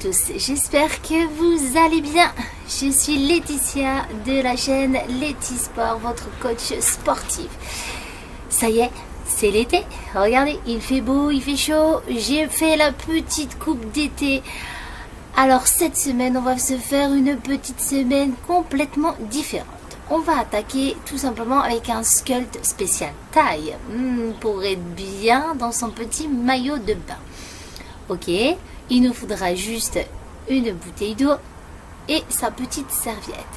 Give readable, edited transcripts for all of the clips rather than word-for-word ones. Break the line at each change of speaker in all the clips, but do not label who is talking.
tous, j'espère que vous allez bien. Je suis Laetitia de la chaîne Leti Sport, votre coach sportif. Ça y est, c'est l'été. Regardez, il fait beau, il fait chaud. J'ai fait la petite coupe d'été. Alors cette semaine, on va se faire une petite semaine complètement différente. On va attaquer tout simplement avec un sculpt spécial taille pour être bien dans son petit maillot de bain. Ok, il nous faudra juste une bouteille d'eau et sa petite serviette.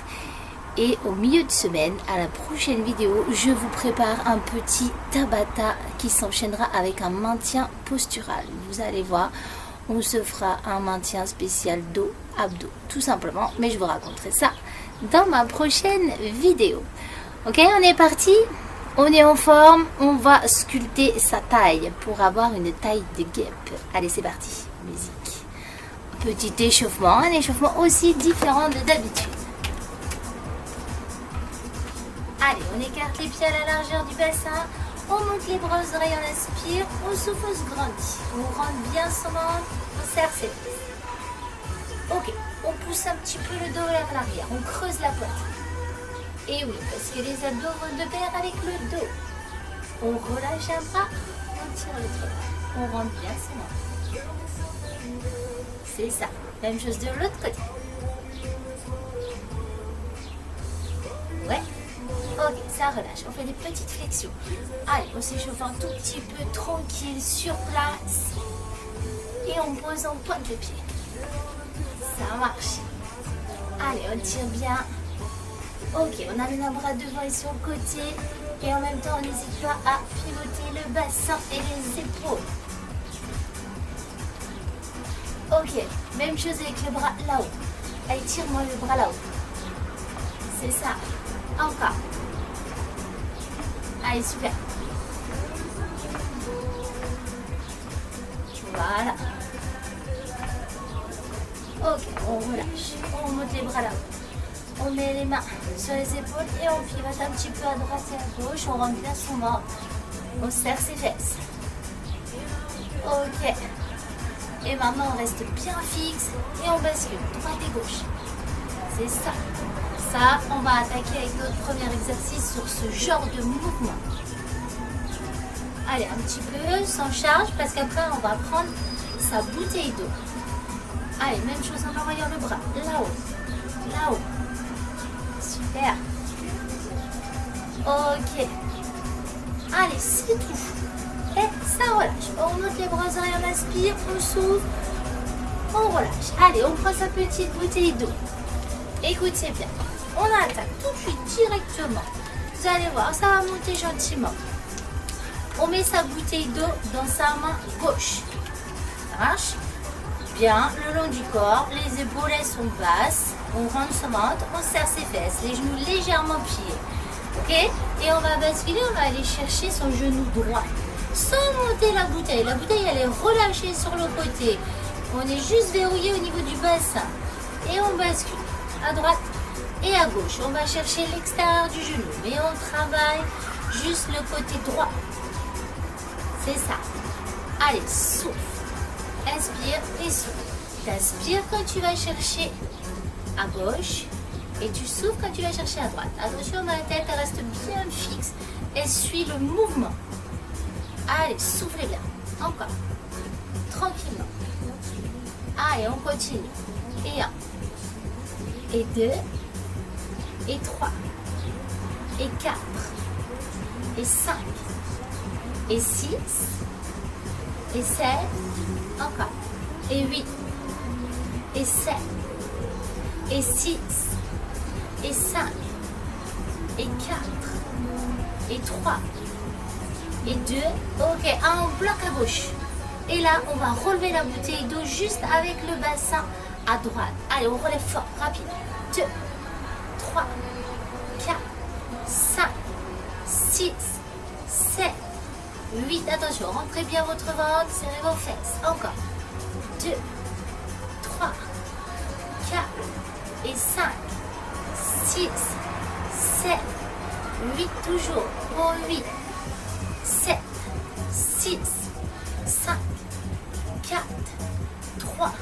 Et au milieu de semaine, à la prochaine vidéo, je vous prépare un petit Tabata qui s'enchaînera avec un maintien postural. Vous allez voir, on se fera un maintien spécial dos, abdos, tout simplement. Mais je vous raconterai ça dans ma prochaine vidéo. Ok, on est parti. On est en forme, on va sculpter sa taille pour avoir une taille de guêpe. Allez, c'est parti, musique. Petit échauffement, un échauffement aussi différent de d'habitude. Allez, on écarte les pieds à la largeur du bassin, on monte les bras aux oreilles, on inspire, on souffle, on se grandit. On rentre bien son ventre, on serre ses fesses. Ok, on pousse un petit peu le dos vers l'arrière, on creuse la poitrine. Et oui, parce que les abdos vont de pair avec le dos. On relâche un bras, on tire l'autre bras. On rentre bien ses mains. C'est ça. Même chose de l'autre côté. Ouais. Ok, ça relâche. On fait des petites flexions. Allez, on s'échauffe un tout petit peu tranquille sur place. Et on pose en pointe de pied. Ça marche. Allez, on tire bien. Ok, on amène un bras devant et sur le côté. Et en même temps, on n'hésite pas à pivoter le bassin et les épaules. Ok, même chose avec le bras là-haut. Allez, tire-moi le bras là-haut. C'est ça. Encore. Allez, super. Voilà. Ok, on relâche. On monte les bras là-haut. On met les mains sur les épaules et on pivote un petit peu à droite et à gauche. On rentre bien son ventre. On serre ses fesses. Ok. Et maintenant, on reste bien fixe et on bascule droite et gauche. C'est ça. Ça, on va attaquer avec notre premier exercice sur ce genre de mouvement. Allez, un petit peu sans charge parce qu'après, on va prendre sa bouteille d'eau. Allez, même chose en envoyant le bras. Là-haut. Là-haut. Super. Ok. Allez, c'est tout. Et ça relâche. On monte les bras aux oreilles, on inspire, on souffle, on relâche. Allez, on prend sa petite bouteille d'eau. Écoutez bien. On attaque tout de suite directement. Vous allez voir, ça va monter gentiment. On met sa bouteille d'eau dans sa main gauche. Ça marche? Bien, le long du corps, les épaules elles sont basses, on rentre son ventre, on serre ses fesses, les genoux légèrement pliés. Ok? Et on va basculer, on va aller chercher son genou droit. Sans monter la bouteille. La bouteille elle est relâchée sur le côté. On est juste verrouillé au niveau du bassin. Et on bascule à droite et à gauche. On va chercher l'extérieur du genou. Mais on travaille juste le côté droit. C'est ça. Allez, souffle. Inspire et souffle. Tu inspires quand tu vas chercher à gauche et tu souffles quand tu vas chercher à droite. Attention, ma tête elle reste bien fixe. Elle suit le mouvement. Allez, soufflez bien. Encore. Tranquillement. Allez, on continue. Et 1. Et 2. Et 3. Et 4. Et 5. Et 6. Et 7. Encore. Et 8. Et 7. Et 6. Et 5. Et 4. Et 3. Et 2. Ok, un bloc à gauche. Et là, on va relever la bouteille d'eau juste avec le bassin à droite. Allez, on relève fort, rapide. 2, 3, 4, 5, 6, 7, 8. Attention, rentrez bien votre ventre, serrez vos fesses. Encore. 2, 3, 4 et 5, 6, 7, 8 toujours. Pour 8, 7, 6, 5, 4, 3,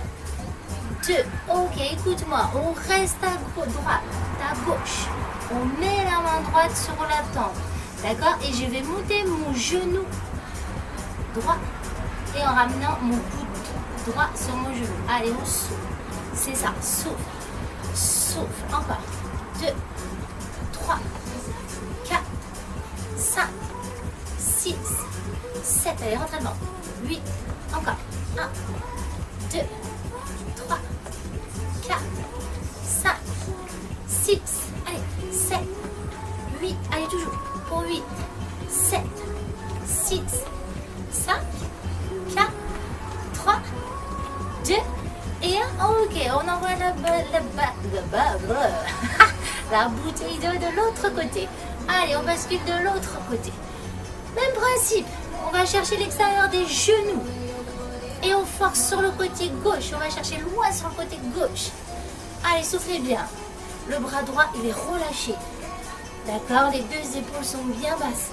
2. Ok, écoute-moi. On reste à droite, à gauche. On met la main droite sur la tempe. D'accord? Et je vais monter mon genou droit. Et en ramenant mon coude droit sur mon genou. Allez, on souffle. C'est ça, souffle. Souffle. Encore. 2, 3, 4, 5, 6, 7. Allez, rentre devant. 8. Encore. 1, 2, 3, 4, 5, 6. Allez, 7, 8. Allez, toujours. Pour 8, 7, 6, 5, 4, 3, 2 et 1. Ok, on envoie la bouteille d'eau de l'autre côté. Allez, on bascule de l'autre côté. Même principe. On va chercher l'extérieur des genoux. Et on force sur le côté gauche. On va chercher loin sur le côté gauche. Allez, soufflez bien. Le bras droit, il est relâché. D'accord, les deux épaules sont bien basses.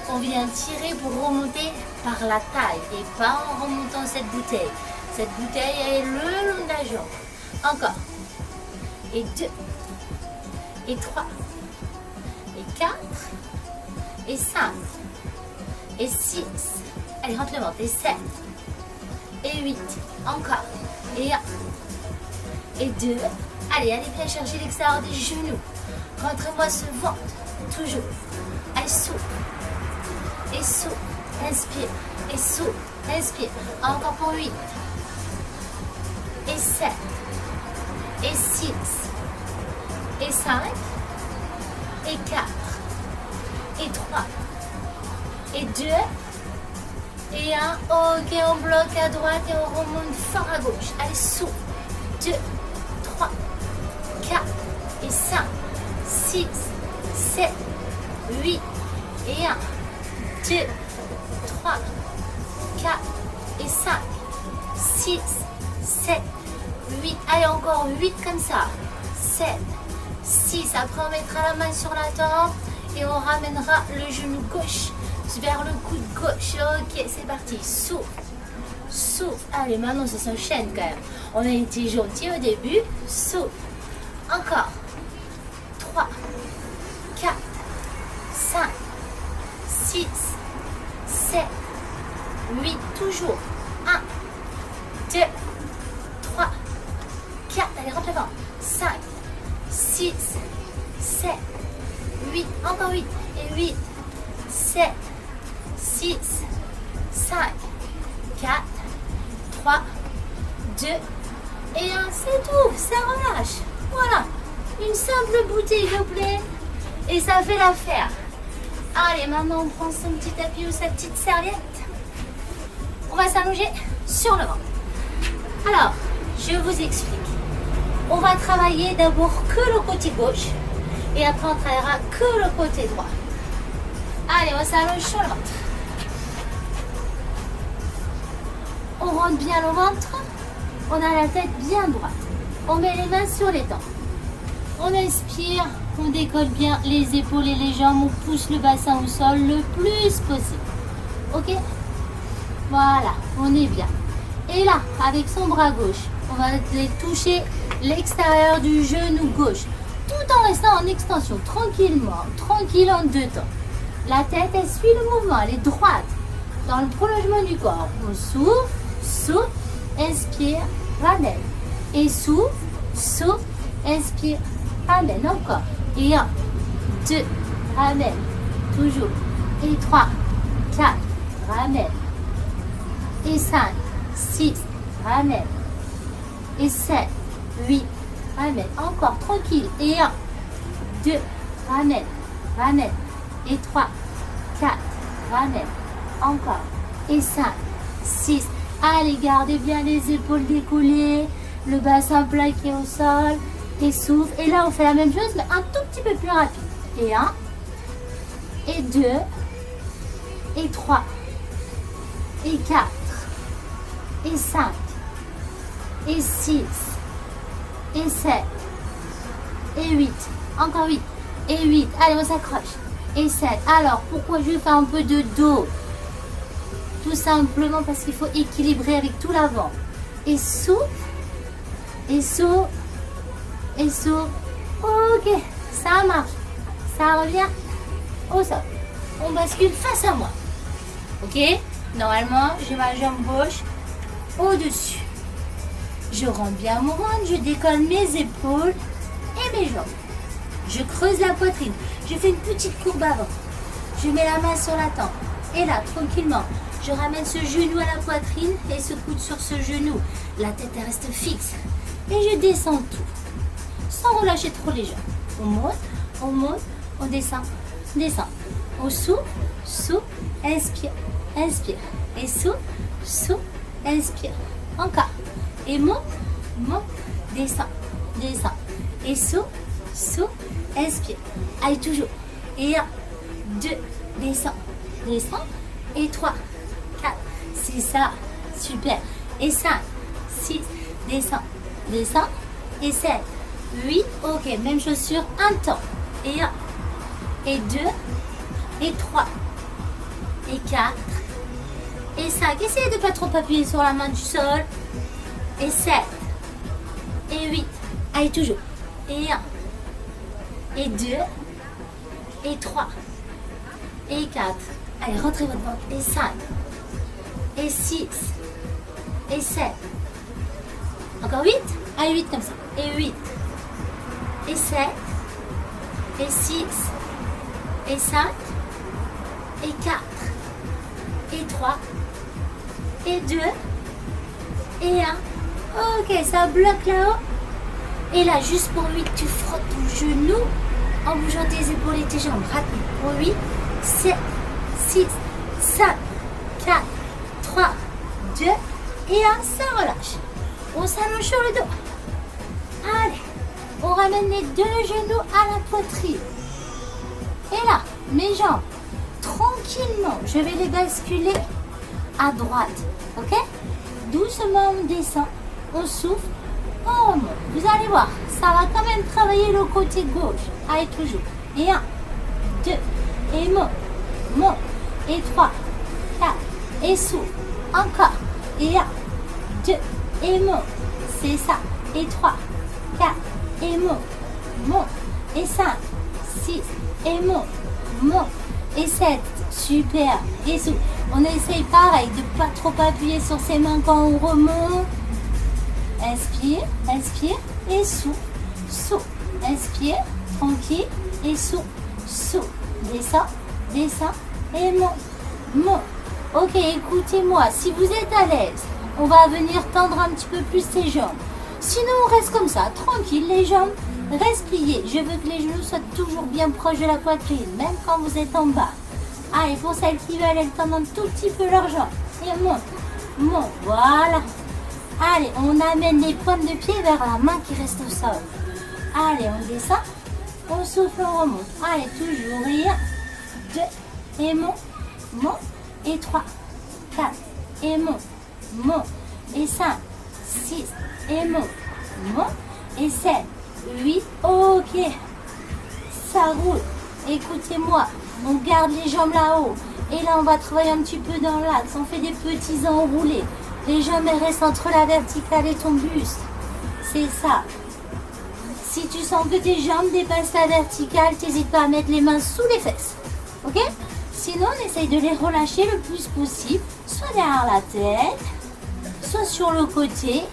On vient tirer pour remonter par la taille et pas en remontant cette bouteille. Cette bouteille est le long de la jambe. Encore. Et 2. Et 3. Et 4. Et 5. Et 6. Allez, rentre le ventre. Et 7. Et 8. Encore. Et 1. Et 2. Allez, bien chercher l'extérieur des genoux. Rentrez-moi ce ventre. Toujours. Allez, souffle. Et souffle. Inspire. Et souffle. Inspire. Encore pour 8. Et 7. Et 6. Et 5. Et 4. Et 3. Et 2. Et 1. Ok, on bloque à droite et on remonte fort à gauche. Allez, souffle. 2, 3, 4 et 5, 6, 7, 8 et 1, 2, 3, 4 et 5, 6, 7, 8. Allez, encore 8 comme ça. 7, 6. Après, on mettra la main sur la tempe et on ramènera le genou gauche vers le coude gauche. Ok, c'est parti. Souffle. Souffle. Allez, maintenant, ça s'enchaîne quand même. On a été gentil au début. Souffle. Encore. 3, 4, 5, 6, 7, 8. Toujours. 1, 2, 3, 4. Allez, rentre le ventre. 5, 6, 7, 8. Encore 8. Et 8, 7, 6, 5, 4, 3, 2 et 1. C'est tout. Ça relâche. Voilà. Une simple bouteille de plaît. Et ça fait l'affaire. Allez, maintenant on prend son petit tapis ou sa petite serviette. On va s'allonger sur le ventre. Alors, je vous explique. On va travailler d'abord que le côté gauche. Et après, on travaillera que le côté droit. Allez, on s'allonge sur le ventre. On rentre bien le ventre. On a la tête bien droite. On met les mains sur les dents. On inspire. On décolle bien les épaules et les jambes. On pousse le bassin au sol le plus possible. Ok? Voilà, on est bien. Et là, avec son bras gauche, on va toucher l'extérieur du genou gauche. Tout en restant en extension, tranquillement, tranquille en deux temps. La tête, elle suit le mouvement, elle est droite, dans le prolongement du corps. On souffle, souffle, inspire, ramène. Et souffle, souffle, inspire, ramène. Encore. Et 1, 2, ramène. Toujours. Et 3, 4, ramène. Et 5, 6, ramène. Et 7, 8, ramène. Encore, tranquille. Et 1, 2, ramène, ramène. Et 3, 4, ramène. Encore. Et 5, 6. Allez, gardez bien les épaules décollées, le bassin plaqué au sol. Et souffle. Et là, on fait la même chose, mais un tout petit peu plus rapide. Et 1, et 2, et 3, et 4, et 5, et 6, et 7, et 8. Encore 8. Et 8. Allez, on s'accroche. Et 7. Alors, pourquoi je fais un peu de dos? Tout simplement parce qu'il faut équilibrer avec tout l'avant. Et souffle. Et saut. Et saut. Ok, ça marche. Ça revient au sol. On bascule face à moi. Ok? Normalement, j'ai ma jambe gauche au-dessus. Je rentre bien mon ventre, je décolle mes épaules et mes jambes. Je creuse la poitrine. Je fais une petite courbe avant. Je mets la main sur la tempe. Et là, tranquillement, je ramène ce genou à la poitrine et ce coude sur ce genou. La tête elle reste fixe. Et je descends tout. Sans relâcher trop les jambes. On monte, on descend, descend. On souffle, souffle, inspire, inspire. Et souffle, souffle, inspire. Encore. Et monte, descend, descend. Et souffle, souffle, inspire. Allez, toujours. Et 1, 2, descend, descend. Et 3, 4, c'est ça. Super. Et 5, 6, descend, descend. Et 7, 8, ok. Même chose sur un temps. Et 1, et 2, et 3, et 4, et 5. Essayez de ne pas trop appuyer sur la main du sol. Et 7, et 8. Allez, toujours. Et 1, et 2, et 3, et 4. Allez, rentrez votre ventre. Et 5, et 6, et 7. Encore 8. Allez, 8 comme ça. Et 8, et 7, et 6, et 5, et 4, et 3, et 2, et 1. Ok, ça bloque là-haut. Et là, juste pour 8, tu frottes ton genou en bougeant tes épaules et tes jambes. Rapide. Pour 8, 7, 6, 5, 4, 3, 2, et 1. Ça relâche. On s'allonge sur le dos. Allez, on ramène les deux genoux à la poitrine. Et là, mes jambes, tranquillement, je vais les basculer à droite. Ok? Doucement, on descend, on souffle, on remonte. Vous allez voir, ça va quand même travailler le côté gauche. Allez, toujours. Et 1, 2, et monte. Et 3, 4, et souffle. Encore. Et 1, 2, et monte. C'est ça. Et 3, 4, et monte. Et 5, 6, et monte. Et 7, super. Et souffle. On essaye pareil de ne pas trop appuyer sur ses mains quand on remonte. Inspire, inspire et souffle. Inspire, tranquille et souffle. Descend et monte. Ok, écoutez-moi, si vous êtes à l'aise, on va venir tendre un petit peu plus ses jambes. Sinon, on reste comme ça, tranquille, les jambes restent pliées. Je veux que les genoux soient toujours bien proches de la poitrine, même quand vous êtes en bas. Allez, pour celles qui veulent, elles tendent un tout petit peu leurs jambes. Et monte, voilà. Allez, on amène les pointes de pied vers la main qui reste au sol. Allez, on descend, on souffle, on remonte. Allez, toujours, et 1, 2, et monte, et 3, 4, et monte, et 5, 6, et monte, et 7, 8, ok, ça roule, écoutez-moi, on garde les jambes là-haut, et là on va travailler un petit peu dans l'axe, on fait des petits enroulés, les jambes elles restent entre la verticale et ton buste, c'est ça. Si tu sens que tes jambes dépassent la verticale, n'hésite pas à mettre les mains sous les fesses, ok? Sinon, on essaye de les relâcher le plus possible, soit derrière la tête, soit sur le côté.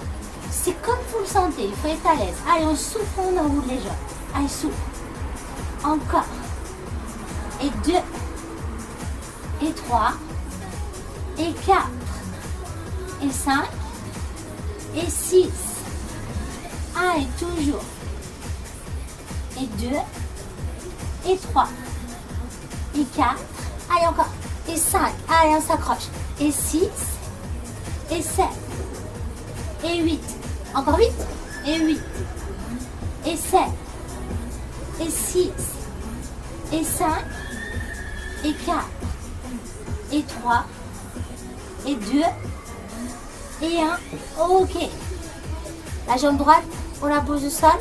C'est comme vous le sentez, il faut être à l'aise. Allez, on souffle, on enroule les jambes. Allez, souffle. Encore. Et 2, et 3, et 4, et 5, et 6. Allez, toujours. Et 2, et 3, et 4. Allez, encore. Et 5. Allez, on s'accroche. Et 6. Et 7. Et 8. Encore 8. Et 8. Et 7. Et 6. Et 5. Et 4. Et 3. Et 2. Et 1. Ok. La jambe droite, on la pose au sol.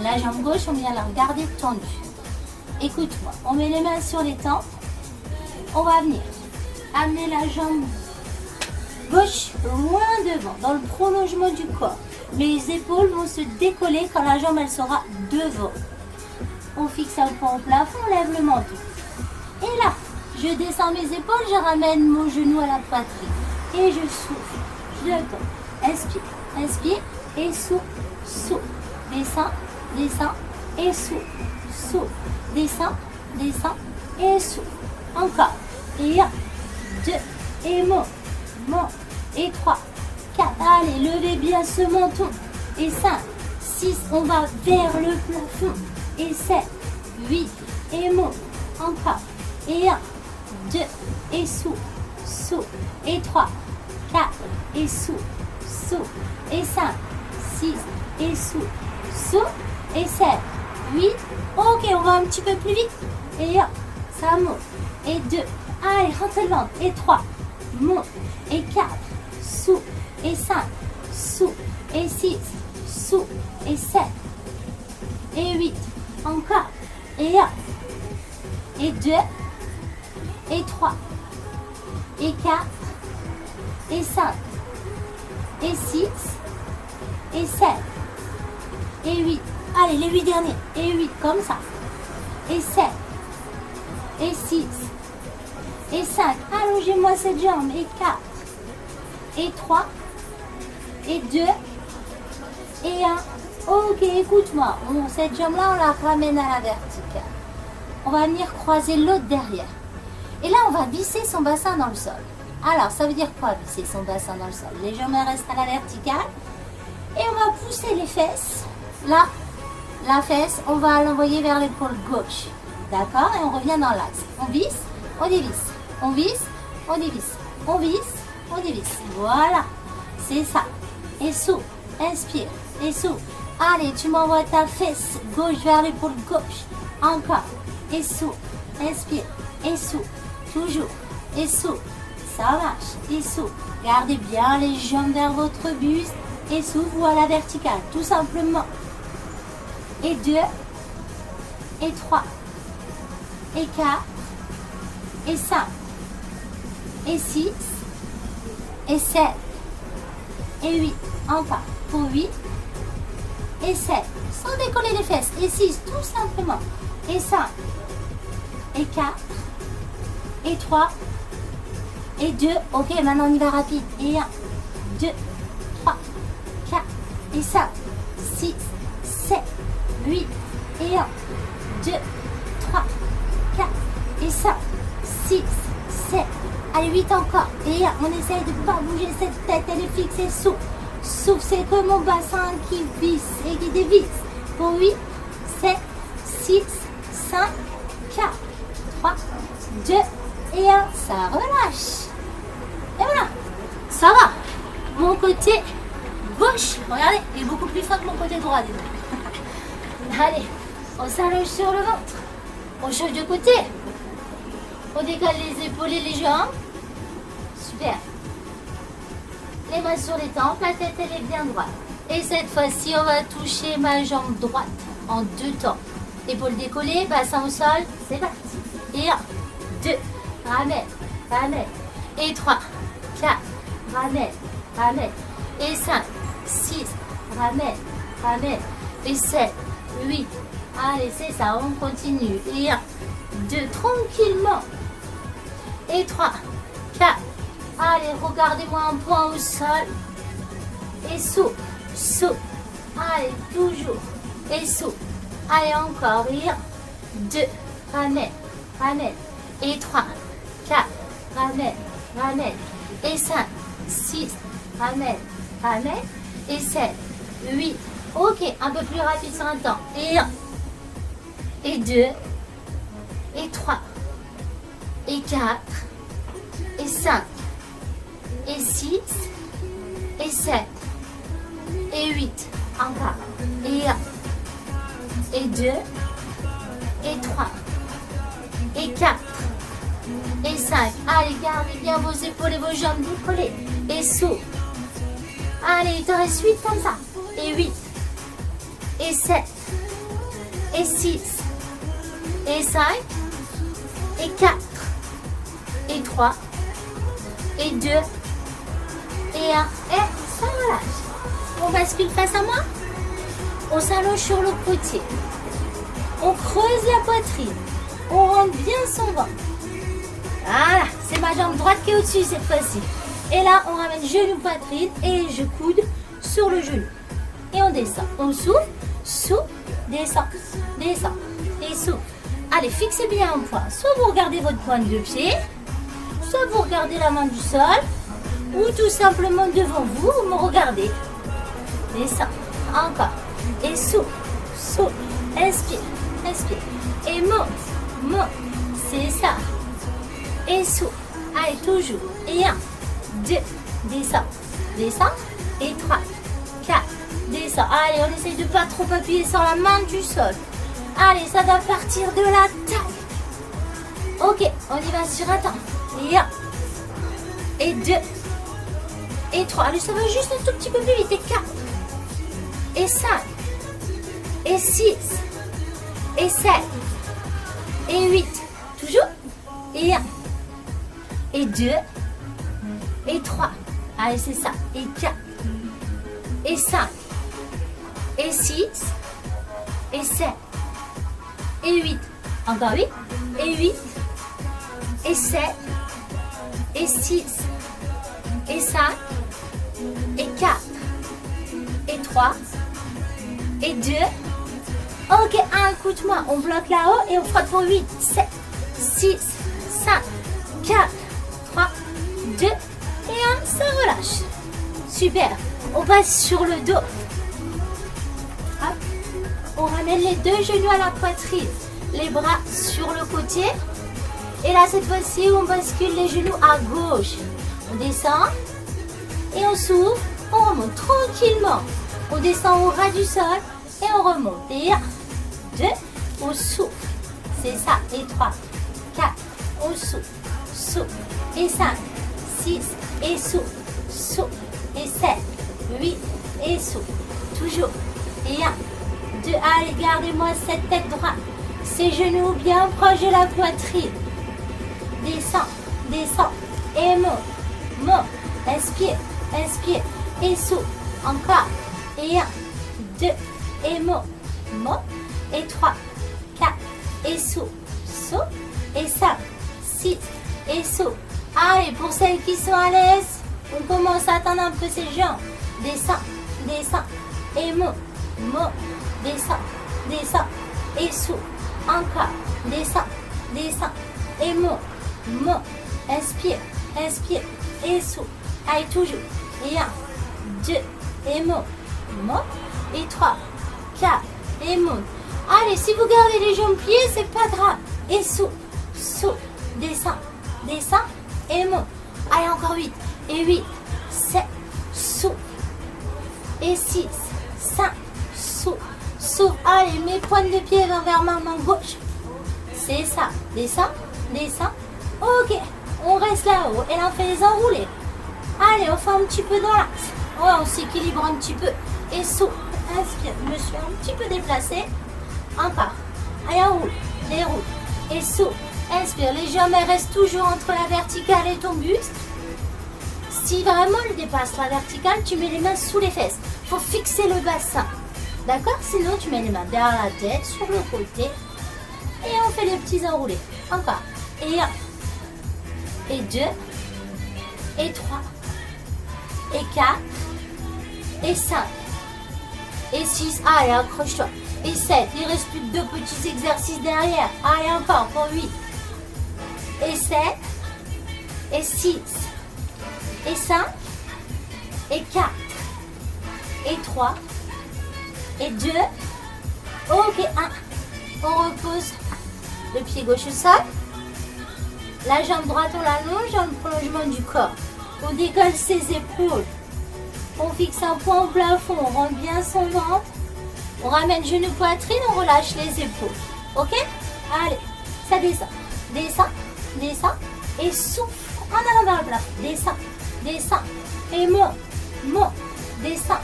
La jambe gauche, on vient la regarder tendue. Écoute-moi. On met les mains sur les tempes. On va venir amener la jambe gauche loin devant, dans le prolongement du corps. mes épaules vont se décoller quand la jambe elle sera devant. On fixe un point au plafond, on lève le menton. Et là, je descends mes épaules, je ramène mon genou à la poitrine. Et je souffle. Je tombe. Inspire, inspire et souffle, souffle. Descends, descends et souffle, souffle. Descends, descends et souffle. Encore. Et 1, 2, et monte, monte. Et 3, 4. Allez, levez bien ce menton. Et 5, 6, on va vers le plafond. Et 7, 8, et monte. Encore. Et 1, 2, et souffle, souffle. Et 3, 4, et souffle, souffle. Et 5, 6, et souffle, souffle. Et 7, 8. Ok, on va un petit peu plus vite. Et 1, ça monte. Et 2, allez, rentrez le ventre. Et 3, monte. Et 4, souffle. Et 5, souffle. Et 6, souffle. Et 7, et 8. Encore. Et 1, et 2, et 3, et 4, et 5, et 6, et 7, et 8. Allez, les 8 derniers. Et 8, comme ça. Et 7, et 6, et 5. Allongez-moi cette jambe. Et 4, et 3, et 2, et 1. Ok, écoute-moi. Cette jambe-là, on la ramène à la verticale. On va venir croiser l'autre derrière. Et là, on va visser son bassin dans le sol. Alors, ça veut dire quoi, visser son bassin dans le sol? Les jambes restent à la verticale. Et on va pousser les fesses. Là, la fesse, on va l'envoyer vers l'épaule gauche. D'accord? Et on revient dans l'axe. On visse, on dévisse. On visse, on dévisse. On visse, on dévisse. Voilà. C'est ça. Et souffle. Inspire. Et souffle. Allez, tu m'envoies ta fesse gauche vers l'épaule gauche. Encore. Et souffle. Inspire. Et souffle. Toujours. Et souffle. Ça marche. Et souffle. Gardez bien les jambes vers votre buste. Et souffle ou à la verticale. Tout simplement. Et 2. Et 3. Et 4. Et 5. Et 6. Et 7. Et 8. Encore. Pour 8. Et 7. Sans décoller les fesses. Et 6. Tout simplement. Et 5. Et 4. Et 3. Et 2. Ok, maintenant on y va rapide. Et 1. 2. 3. 4. Et 5. 6. 7. 8. Et 1. 2. 3. 4. Et 5. 6. 7. Allez, 8 encore. Et 1. On essaye de ne pas bouger cette tête. Elle est fixée. Souffle. Souffle. C'est que mon bassin qui visse et qui dévisse. Pour 8. 7. 6. 5. 4. 3. 2. Et 1. Ça relâche. Et voilà. Ça va. Mon côté gauche, regardez, il est beaucoup plus fin que mon côté droit. Dis donc. Allez, on s'allonge sur le ventre. On change de côté. On décale les épaules et les jambes. Super. Les mains sur les tempes, la tête elle est bien droite. Et cette fois-ci, on va toucher ma jambe droite en 2 temps. Épaules décollées, bassin au sol, c'est parti. Et 1, 2, ramène, ramène. Et 3, 4, ramène, ramène. Et 5, 6, ramène, ramène. Et 7, 8. Allez, c'est ça, on continue. Et 1, 2, tranquillement. Et 3, 4. Allez, regardez-moi un point au sol. Et souffle, souffle. Allez, toujours. Et souffle. Allez, encore. Et 1, 2, ramène, ramène. Et 3, 4, ramène, ramène. Et 5, 6, ramène, ramène. Et 7, 8. Ok, un peu plus rapide sur un temps. Et 1, et 2, et 3, et 4, et 5, et 6, et 7, et 8. Encore. Et 1, et 2, et 3, et 4, et 5. Allez, gardez bien vos épaules et vos jambes décollées. Et souffle. Allez, il te reste 8 comme ça. Et 8, et 7, et 6, et 5, et 4, et 3, et 2, et 1. Et ça relâche. On bascule face à moi. On s'allonge sur le côté. On creuse la poitrine. On rentre bien son ventre. Voilà, c'est ma jambe droite qui est au-dessus cette fois-ci. Et là, on ramène genou, poitrine et je coude sur le genou. Et on descend. On souffle, souffle, descend, descend et souffle. Allez, fixez bien un point. Soit vous regardez votre pointe de pied, soit vous regardez la main du sol, ou tout simplement devant vous, vous me regardez. Descend. Encore. Et souffle, souffle. Inspire, inspire. Et monte, monte. C'est ça. Et souffle. Allez, toujours. Et 1, 2, descend, descend. Et 3, 4, descend. Allez, on essaye de ne pas trop appuyer sur la main du sol. Allez, ça doit partir de la taille. Ok, on y va sur un temps. Et 1, et 2, et 3. Allez, ça va juste un tout petit peu plus vite. Et 4, et 5, et 6, et 7, et 8. Toujours. Et 1, et 2, et 3. Allez, c'est ça. Et 4, et 5, et 6, et 7, et 8. Encore 8, et 8, et 7, et 6, et 5, et 4, et 3, et 2. Ok, un coup de main, on bloque là-haut et on frotte pour 8, 7, 6, 5, 4, 3, 2, et 1, ça relâche. Super, on passe sur le dos. Hop. On ramène les deux genoux à la poitrine, les bras sur le côté. Et là, cette fois-ci, on bascule les genoux à gauche. On descend et on s'ouvre, on remonte tranquillement. On descend au ras du sol et on remonte. Et 1, 2, on souffle. C'est ça. Et 3, 4, on souffle, souffle. Et 5, 6, et souffle, souffle. Et 7, 8, et souffle. Toujours. Et 1, 2, allez, gardez-moi cette tête droite. Ces genoux bien proches de la poitrine. Descends, descends. Et monte, monte. Inspire, inspire. Et souffle. Encore. Et 1, 2, et monte, monte. Et 3, 4, et souffle, souffle. Et 5, 6, et souffle. Allez, pour celles qui sont à l'aise, on commence à tendre un peu ses jambes. Descends, descends. Et monte, monte. Descends, descends. Et souffle. Encore. Descends, descends. Et monte, monte. Inspire, inspire. Et souffle. Allez, toujours. Et 1, 2, et monte, monte. Et 3, 4, et monte. Allez, si vous gardez les jambes pliées, c'est pas grave. Et souffle, souffle. Descends, descends. Et monte. Allez, encore 8. Et 8, 7, souffle. Et 6, 5, souffle. Souffle. Allez, mes pointes de pied vers ma main gauche. C'est ça. Descends, descends. Ok, on reste là-haut. Et là, on fait les enroulés. Allez, on fait un petit peu dans l'axe. Ouais, on s'équilibre un petit peu. Et souffle. Inspire. Je me suis un petit peu déplacée. Encore. Allez, on roule. Déroule. Et souffle. Inspire. Les jambes elles restent toujours entre la verticale et ton buste. Si vraiment elle dépasse la verticale, tu mets les mains sous les fesses. Il faut fixer le bassin. D'accord? Sinon, tu mets les mains derrière la tête, sur le côté. Et on fait les petits enroulés. Encore. Et 1. Et 2. Et 3. Et 4. Et 5. Et 6. Allez, accroche-toi. Et 7. Il reste plus que 2 petits exercices derrière. Allez, encore pour 8. Et 7. Et 6. Et 5. Et 4. Et 3. Et 2. Ok, 1. On repose le pied gauche au sol. La jambe droite, on l'allonge dans le prolongement du corps. On décolle ses épaules. On fixe un point au plafond. On rentre bien son ventre. On ramène genou poitrine. On relâche les épaules. Ok? Allez, ça descend. Descend, descend. Et souffle en allant vers le plafond. Descend, descend. Et monte, monte. Descend,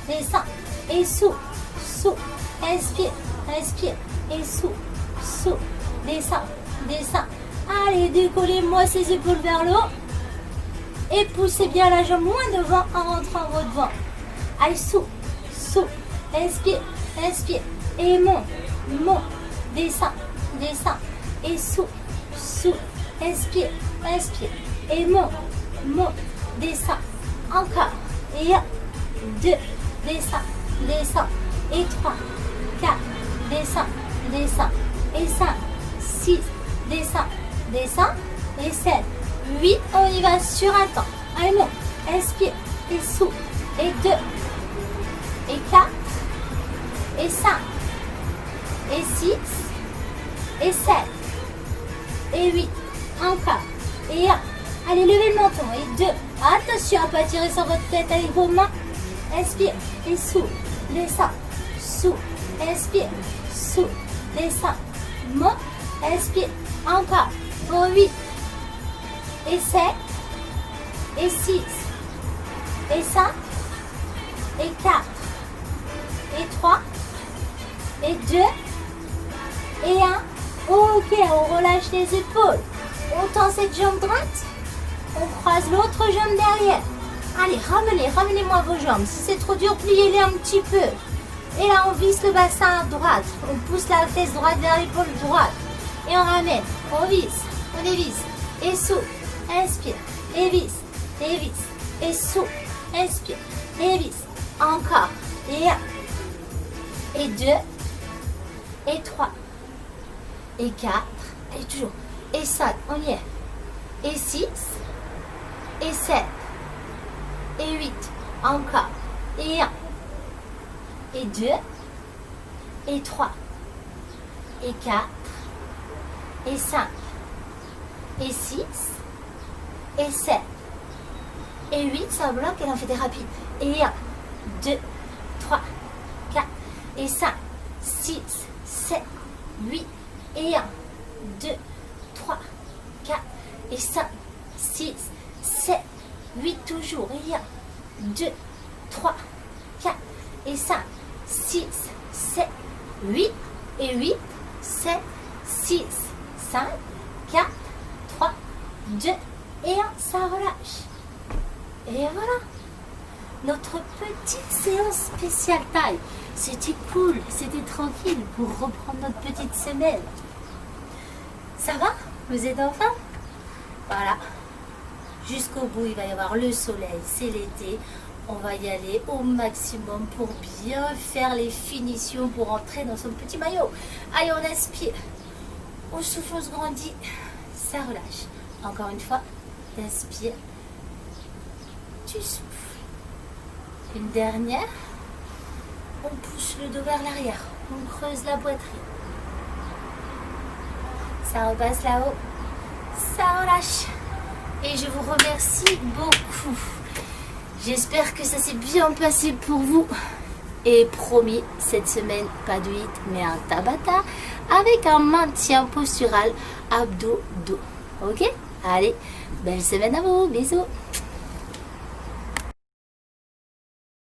descend. Et souffle, souffle. Inspire, inspire. Et souffle, souffle. Descend, descend. Allez, décollez-moi ces épaules vers le haut. Et poussez bien la jambe loin devant en rentrant votre ventre. Allez, souffle, souffle. Inspire, inspire. Et monte, monte. Descends, descends. Et souffle, souffle. Inspire, inspire. Et monte, monte. Descends. Encore. Et 1, 2. Descends, descends. Et 3, 4. Descends, descends. Et 5, 6. Descends, descends. Et 7, 8. On y va sur un temps. Allez, monte. Inspire. Et souffle. Et 2. Et 4. Et 5. Et 6. Et 7. Et 8. Encore. Et 1. Allez, levez le menton. Et 2. Attention à ne pas tirer sur votre tête avec vos mains. Inspire. Et souffle. Descends. Souffle. Inspire. Souffle. Descends. Monte. Inspire. Encore. Pour 8. Et 7. Et 6. Et 5. Et 4. Et 3. Et 2. Et 1. Ok, on relâche les épaules. On tend cette jambe droite. On croise l'autre jambe derrière. Allez, ramenez-moi vos jambes. Si c'est trop dur, pliez-les un petit peu. Et là, on visse le bassin à droite. On pousse la fesse droite vers l'épaule droite. Et on ramène. On visse. On dévisse. Et souffle. Inspire. Et visse. Et visse. Et souffle. Inspire. Et visse. Encore. Et 1. Et 2. Et 3. Et 4. Et toujours. Et 5. On y est. Et 6. Et 7. Et 8. Encore. Et 1. Et 2. Et 3. Et 4. Et 5. Et 6. Et 7. Et 8. Ça bloque et on fait des rapides. Et 1. 2. 3. 4. Et 5. 6. 7. 8. Et 1. 2. 3. 4. Et 5. 6. 7. 8 toujours. Et 1. 2. 3. 4. Et 5. 6. 7. 8. Et 8. 7. 6. 5. 4. 3. 2. Et 1. Ça relâche. Et voilà. Notre petite séance spéciale taille. C'était cool, c'était tranquille pour reprendre notre petite semaine. Ça va? Vous êtes en forme? Voilà. Jusqu'au bout, il va y avoir le soleil, c'est l'été. On va y aller au maximum pour bien faire les finitions pour entrer dans son petit maillot. Allez, on inspire. On souffle, on se grandit. Ça relâche. Encore une fois, inspire. Tu souffles. Une dernière. On pousse le dos vers l'arrière. On creuse la poitrine. Ça repasse là-haut. Ça relâche. Et je vous remercie beaucoup. J'espère que ça s'est bien passé pour vous. Et promis, cette semaine, pas de hit, mais un tabata avec un maintien postural abdos-dos. Ok? Allez, belle semaine à vous. Bisous.